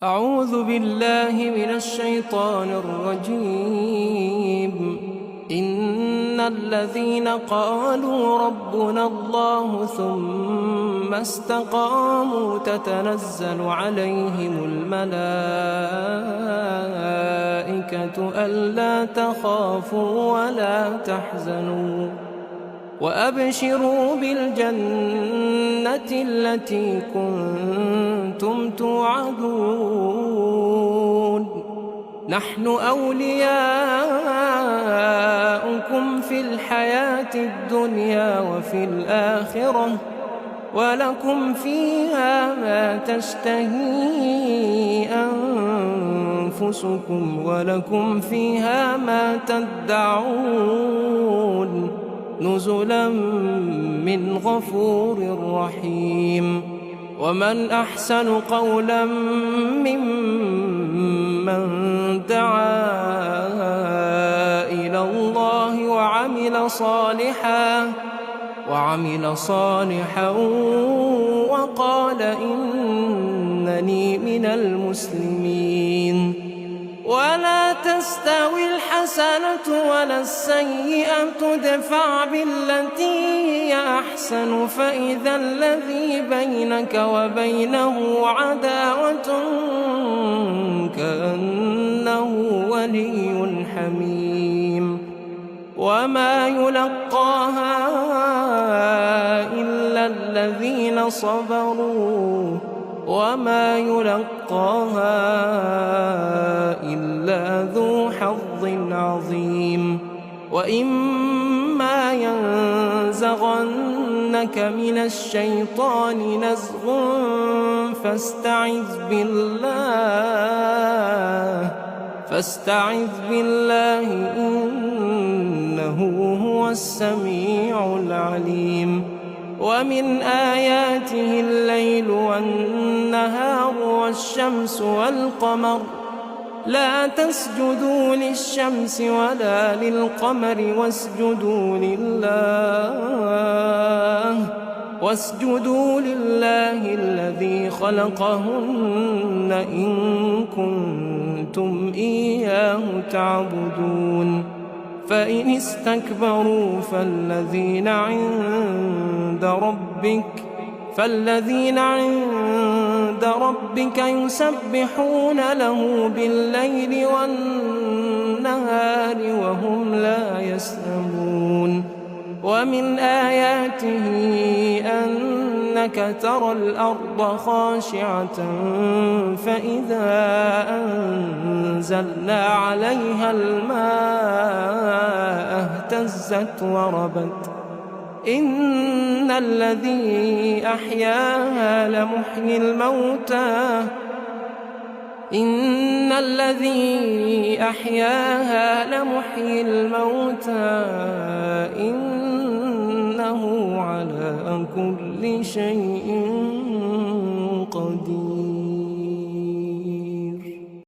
أعوذ بالله من الشيطان الرجيم. إن الذين قالوا ربنا الله ثم استقاموا تتنزل عليهم الملائكة ألا تخافوا ولا تحزنوا وأبشروا بالجنة التي كنتم توعدون. نحن أولياؤكم في الحياة الدنيا وفي الآخرة ولكم فيها ما تشتهي أنفسكم ولكم فيها ما تدعون نزلا من غفور رحيم. ومن أحسن قولا ممن دعا إلى الله وعمل صالحا وقال إنني من المسلمين. ولا تستوي الحسنة ولا السيئة ادفع بالتي هي أحسن فإذا الذي بينك وبينه عداوة كأنه ولي حميم. وما يلقاها إلا الذين صبروا وما يلقاها إلا ذو حظ عظيم. وإما ينزغنك من الشيطان نزغ فاستعذ بالله إنه هو السميع العليم. ومن آياته الليل والنهار والشمس والقمر لا تسجدوا للشمس ولا للقمر واسجدوا لله الذي خلقهن إن كنتم إياه تعبدون. فإن استكبروا فالذين عند ربك يسبحون له بالليل والنهار وهم لا يسأمون. ومن آياته أنك ترى الأرض خاشعة فإذا أنزلنا عليها الماء اهتزت وربت. إن الذي أحياها لمحيي الموتى إنه على كل شيء